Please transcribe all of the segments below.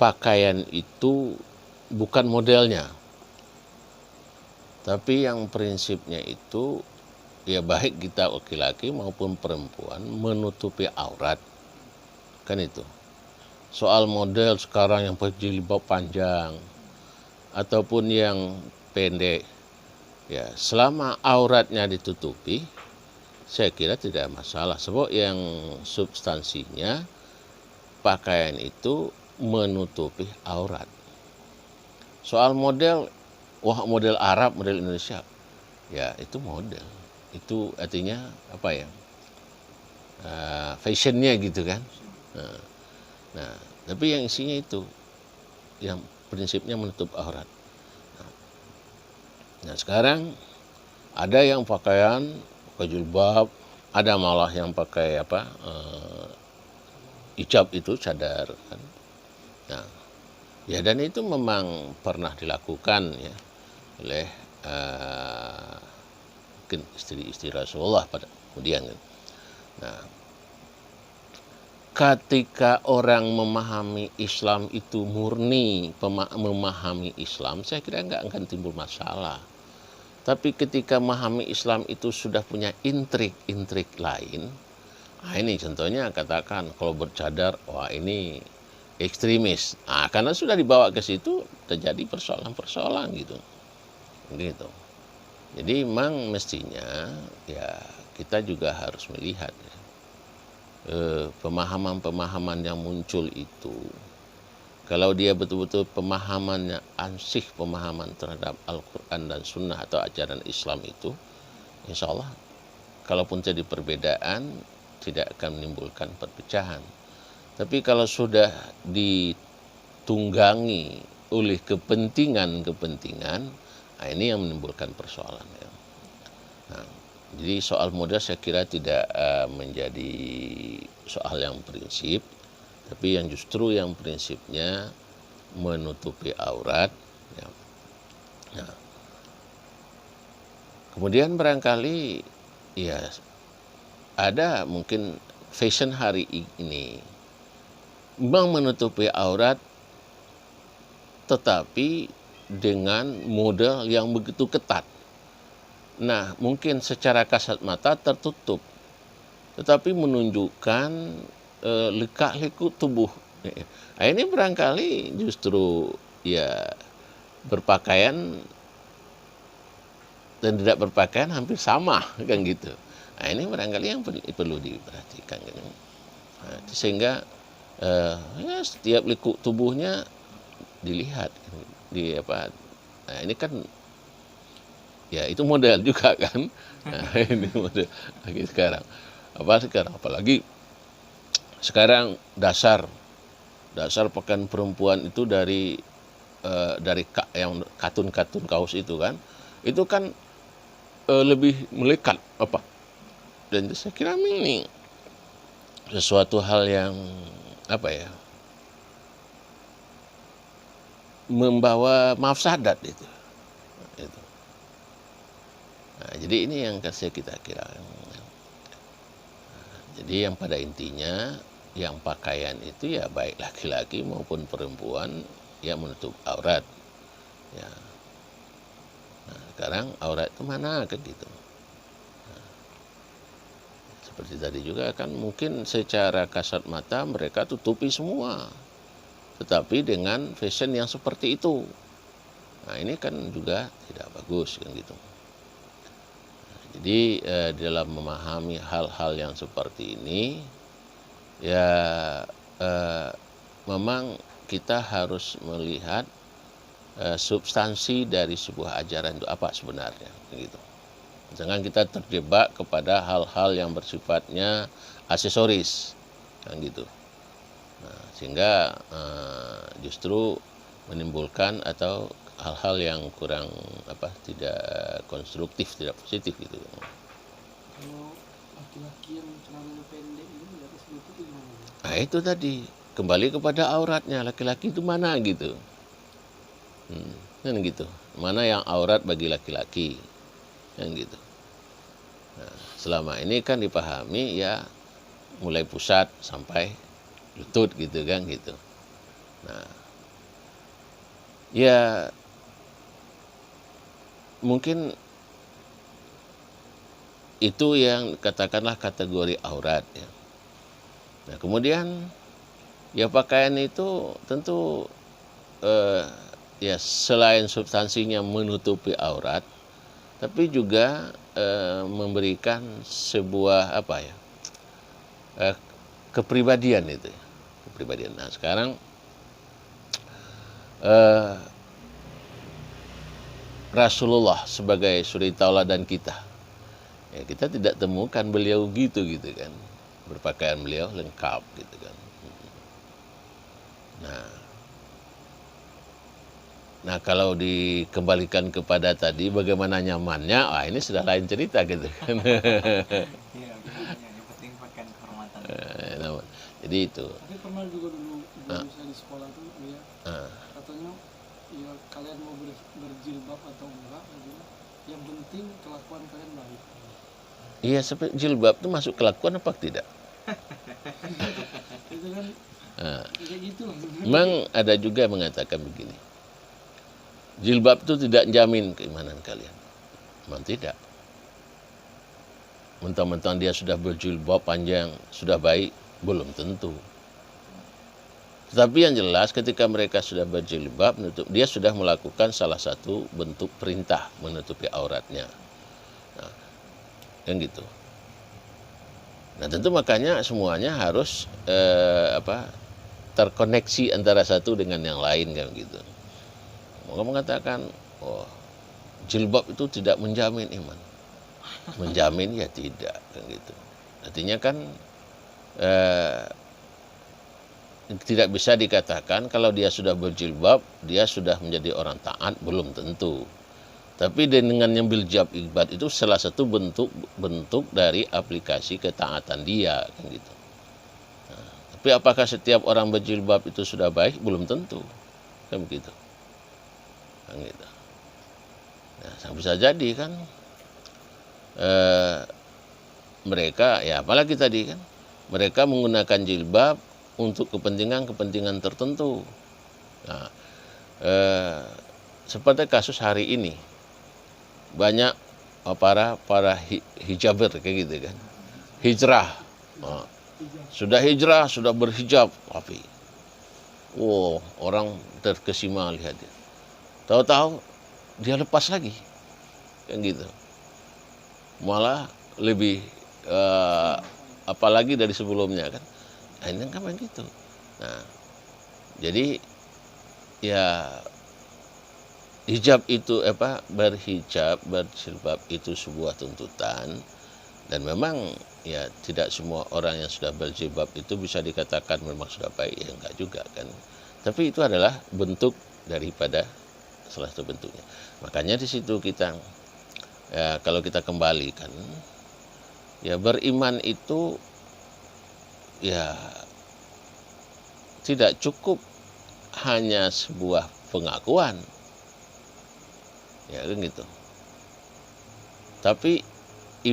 pakaian itu bukan modelnya, tapi yang prinsipnya itu ya baik kita laki-laki maupun perempuan menutupi aurat, kan itu. Soal model sekarang yang jilbab panjang ataupun yang pendek, ya selama auratnya ditutupi, saya kira tidak masalah. Sebab yang substansinya pakaian itu menutupi aurat. Soal model, wah model Arab, model Indonesia, ya itu model. Itu artinya apa ya? Fashionnya gitu kan. Nah, tapi yang isinya itu, yang prinsipnya menutup aurat. Nah sekarang ada yang pakai jilbab, ada malah yang pakai hijab itu cadar kan. Nah, ya dan itu memang pernah dilakukan ya oleh mungkin istri-istri Rasulullah pada kemudian. Nah, ketika orang memahami Islam itu murni memahami Islam, saya kira nggak akan timbul masalah. Tapi ketika memahami Islam itu sudah punya intrik-intrik lain, nah ini contohnya katakan kalau bercadar, wah ini ekstremis. Nah, karena sudah dibawa ke situ terjadi persoalan-persoalan gitu. Jadi memang mestinya ya kita juga harus melihat ya, pemahaman-pemahaman yang muncul itu. Kalau dia betul-betul pemahamannya ansih pemahaman terhadap Al-Quran dan Sunnah atau ajaran Islam itu, insya Allah kalaupun jadi perbedaan tidak akan menimbulkan perpecahan. Tapi kalau sudah ditunggangi oleh kepentingan-kepentingan, nah ini yang menimbulkan persoalan. Ya. Nah, jadi soal modal saya kira tidak menjadi soal yang prinsip, tapi yang justru yang prinsipnya menutupi aurat. Ya. Nah, kemudian barangkali ya ada mungkin fashion hari ini memang menutupi aurat tetapi dengan model yang begitu ketat. Nah, mungkin secara kasat mata tertutup, tetapi menunjukkan lekak-lekuk tubuh. Nah, ini barangkali justru ya berpakaian dan tidak berpakaian hampir sama kan gitu. Nah, ini barangkali yang perlu diperhatikan kan. Nah, sehingga ya setiap lekuk tubuhnya dilihat di apa. Nah, ini kan ya itu model juga kan. Nah, ini model lagi sekarang. Apalagi sekarang dasar pakaian perempuan itu dari yang katun-katun kaos itu kan lebih melekat apa. Dan saya kira ini sesuatu hal yang apa ya, membawa mafsadat itu. Nah, jadi ini yang kita kira. Jadi yang pada intinya yang pakaian itu ya baik laki-laki maupun perempuan ya menutup aurat. Ya. Nah, sekarang aurat itu mana kan gitu. Nah, seperti tadi juga kan mungkin secara kasat mata mereka tutupi semua. Tetapi dengan fashion yang seperti itu. Nah, ini kan juga tidak bagus kan gitu. Jadi dalam memahami hal-hal yang seperti ini, ya memang kita harus melihat substansi dari sebuah ajaran itu apa sebenarnya, gitu. Jangan kita terjebak kepada hal-hal yang bersifatnya aksesoris, kan gitu. Nah, sehingga justru menimbulkan atau hal-hal yang kurang tidak konstruktif, tidak positif gitu. Kalau laki-laki yang celananya pendek ini nggak disebut gimana? Nah itu tadi kembali kepada auratnya laki-laki itu mana gitu, kan gitu. Mana yang aurat bagi laki-laki, kan gitu. Nah, selama ini kan dipahami ya mulai pusat sampai lutut gitu kan gitu. Nah Ya mungkin itu yang katakanlah kategori aurat ya. Nah kemudian ya pakaian itu tentu ya selain substansinya menutupi aurat, tapi juga memberikan sebuah apa ya kepribadian itu, kepribadian. Nah sekarang Rasulullah sebagai suri tauladan kita, ya kita tidak temukan beliau gitu kan, berpakaian beliau lengkap gitu kan. Nah kalau dikembalikan kepada tadi bagaimana nyamannya, ini sudah lain cerita gitu kan. Iya, yang penting pakai kehormatan. Jadi itu. Tapi pernah juga dulu saya di sekolah tuh ya, katanya ya kalian mau berjilbab atau enggak, yang penting kelakuan kalian baik. Iya, seperti jilbab itu masuk kelakuan apa tidak? Itu kan kayak gitu lah. Memang ada juga yang mengatakan begini, jilbab itu tidak jamin keimanan kalian. Memang tidak. Mentang-mentang dia sudah berjilbab panjang, sudah baik, belum tentu. Tetapi yang jelas ketika mereka sudah berjilbab, dia sudah melakukan salah satu bentuk perintah menutupi auratnya. Nah, yang gitu. Nah tentu makanya semuanya harus terkoneksi antara satu dengan yang lain kan gitu. Maka mengatakan, jilbab itu tidak menjamin iman. Menjamin ya tidak kan gitu. Artinya kan tidak bisa dikatakan kalau dia sudah berjilbab dia sudah menjadi orang taat, belum tentu. Tapi dengan nyambil jilbab itu salah satu bentuk dari aplikasi ketaatan dia kan gitu. Nah, tapi apakah setiap orang berjilbab itu sudah baik? Belum tentu. Kan begitu. Kan gitu. Nah, bisa jadi kan mereka ya apalagi tadi kan mereka menggunakan jilbab untuk kepentingan tertentu. Nah, seperti kasus hari ini banyak para hijaber kayak gitu kan, hijrah, sudah hijrah, sudah berhijab, tapi orang terkesima lihat dia, tahu-tahu dia lepas lagi, kan gitu, malah lebih apalagi dari sebelumnya kan. Nah, ini kan begitu. Nah, jadi ya hijab itu berjilbab itu sebuah tuntutan, dan memang ya tidak semua orang yang sudah berjilbab itu bisa dikatakan memang sudah baik, ya enggak juga kan. Tapi itu adalah bentuk daripada salah satu bentuknya. Makanya di situ kita ya kalau kita kembalikan ya beriman itu ya tidak cukup hanya sebuah pengakuan, ya kan gitu. Tapi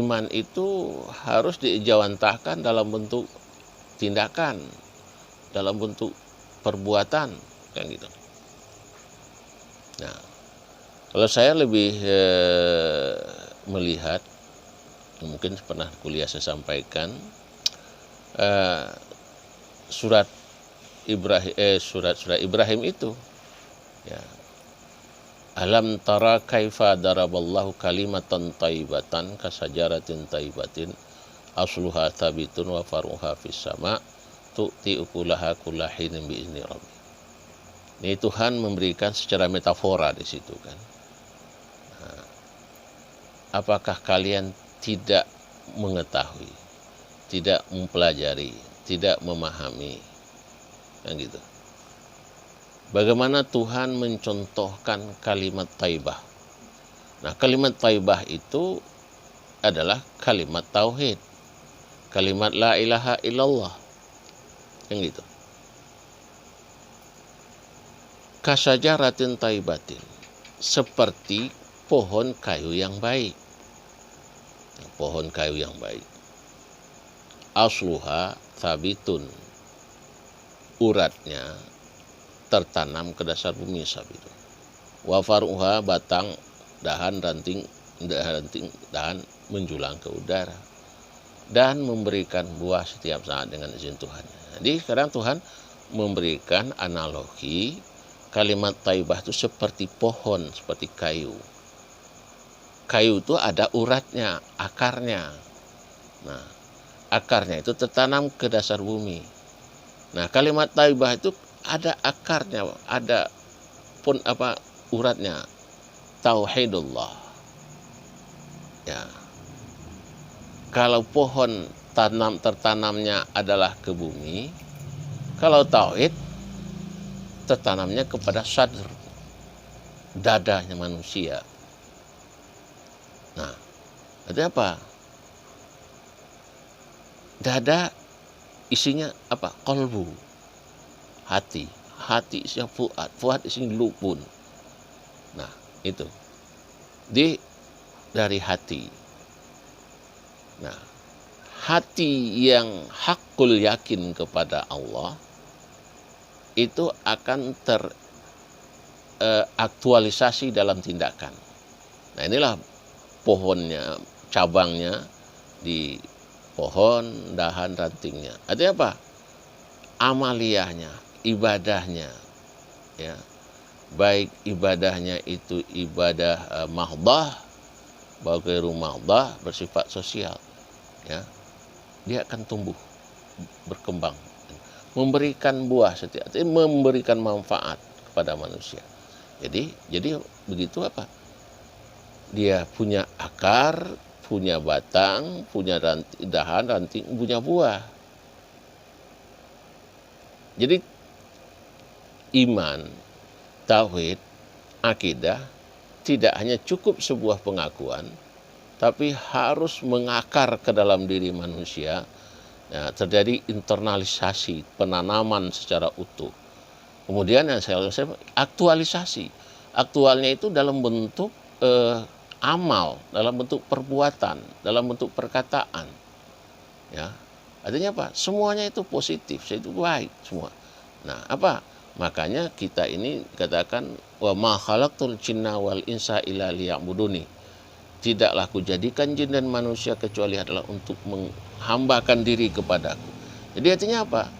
iman itu harus diijawantahkan dalam bentuk tindakan, dalam bentuk perbuatan, kan gitu. Nah, kalau saya lebih melihat, mungkin pernah kuliah saya sampaikan, surat Ibrahim itu ya, alam tara kaifa daraballahu kalimatan taibatan kasajaratin taibatin asluha thabitun wa faruha fis sama tu'ti ukulaha kullahinin biizni rabbi. Ini Tuhan memberikan secara metafora di situ kan. Nah, apakah kalian tidak mengetahui, tidak mempelajari, tidak memahami, kan gitu. Bagaimana Tuhan mencontohkan kalimat taibah. Nah, kalimat taibah itu adalah kalimat tauhid, kalimat la ilaha illallah, kan gitu. Kasajaratin taibatin, seperti pohon kayu yang baik. Pohon kayu yang baik. Asluha thabitun, uratnya tertanam ke dasar bumi sabitu. wa faruha batang, dahan, ranting, dahan menjulang ke udara, dan memberikan buah setiap saat dengan izin Tuhan. Jadi sekarang Tuhan memberikan analogi kalimat thayyibah itu seperti pohon, seperti kayu. Kayu itu ada uratnya, akarnya. Nah, akarnya itu tertanam ke dasar bumi. Nah, kalimat thayyibah itu ada akarnya, ada pun uratnya, tauhidullah. Ya. Kalau pohon tertanamnya adalah ke bumi, kalau tauhid tertanamnya kepada sadr, dadanya manusia. Nah, itu apa? Dada isinya apa? Qalbu, hati. Hati isinya fuad, fuad isinya lubun. Nah, itu dari hati. Nah, hati yang hakul yakin kepada Allah itu akan teraktualisasi dalam tindakan. Nah, inilah pohonnya, cabangnya di pohon, dahan, rantingnya. Artinya apa? Amaliyahnya, ibadahnya, ya. Baik ibadahnya itu ibadah mahdah, bagiru mahdah, bersifat sosial, ya. Dia akan tumbuh, berkembang, memberikan buah setiap, memberikan manfaat kepada manusia. Jadi begitu apa? Dia punya akar, punya batang, punya dahan, ranting, punya buah. Jadi iman, tauhid, akidah tidak hanya cukup sebuah pengakuan, tapi harus mengakar ke dalam diri manusia. Ya, terjadi internalisasi, penanaman secara utuh. Kemudian yang saya aktualisasi. Aktualnya itu dalam bentuk amal, dalam bentuk perbuatan, dalam bentuk perkataan. Ya, artinya apa? Semuanya itu positif, itu baik semua. Nah, apa? Makanya kita ini katakan wa ma khalaqtul jinna wal insa illa liya'buduni. Tidaklah kujadikan jin dan manusia kecuali adalah untuk menghambakan diri kepadaku. Jadi artinya apa?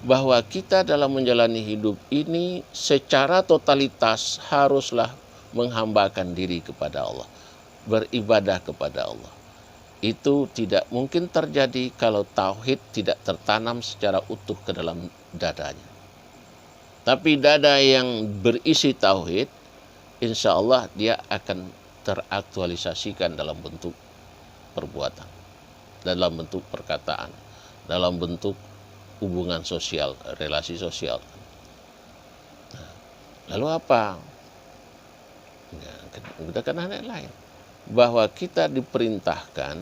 Bahwa kita dalam menjalani hidup ini secara totalitas haruslah menghambakan diri kepada Allah, beribadah kepada Allah. Itu tidak mungkin terjadi kalau tauhid tidak tertanam secara utuh ke dalam dadanya. Tapi dada yang berisi tauhid, insya Allah dia akan teraktualisasikan dalam bentuk perbuatan, dalam bentuk perkataan, dalam bentuk hubungan sosial, relasi sosial. Nah, lalu apa? Ya, kita kan ada yang lain. Bahwa kita diperintahkan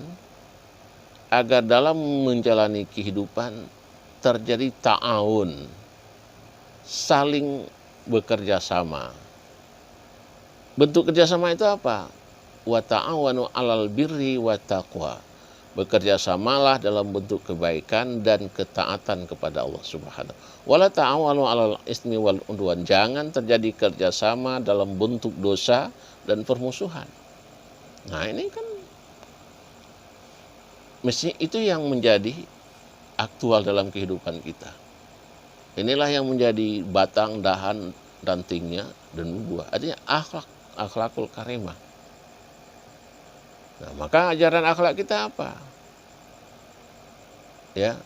agar dalam menjalani kehidupan terjadi ta'awun, saling bekerja sama. Bentuk kerjasama itu apa? Wa ta'awanu 'alal birri wa taqwa. Bekerja samalah dalam bentuk kebaikan dan ketaatan kepada Allah Subhanahu. Wala ta'awanu 'alal ismi wal udwan. Jangan terjadi kerjasama dalam bentuk dosa dan permusuhan. Nah, ini kan mesti itu yang menjadi aktual dalam kehidupan kita. Inilah yang menjadi batang, dahan, rantingnya dan buah. Artinya akhlakul karimah. Nah, maka ajaran akhlak kita apa? Ya,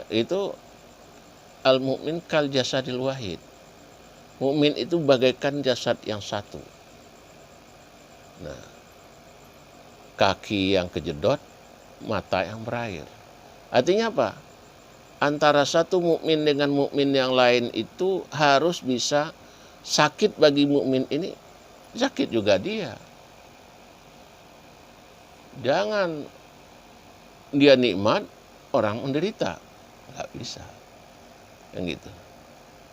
itu al-mu'min kal jasadil wahid. Mukmin itu bagaikan jasad yang satu. Nah, kaki yang kejedot, mata yang berair. Artinya apa? Antara satu mukmin dengan mukmin yang lain itu harus bisa. Sakit bagi mukmin ini, sakit juga dia. Jangan dia nikmat, orang menderita. Nggak bisa. Yang gitu.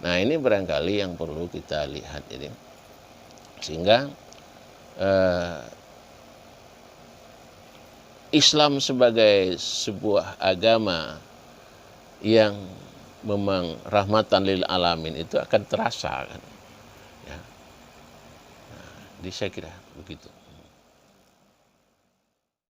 Nah, ini barangkali yang perlu kita lihat ini. Sehingga Islam sebagai sebuah agama yang memang rahmatan lil alamin itu akan terasa kan. Ya. Jadi saya kira begitu.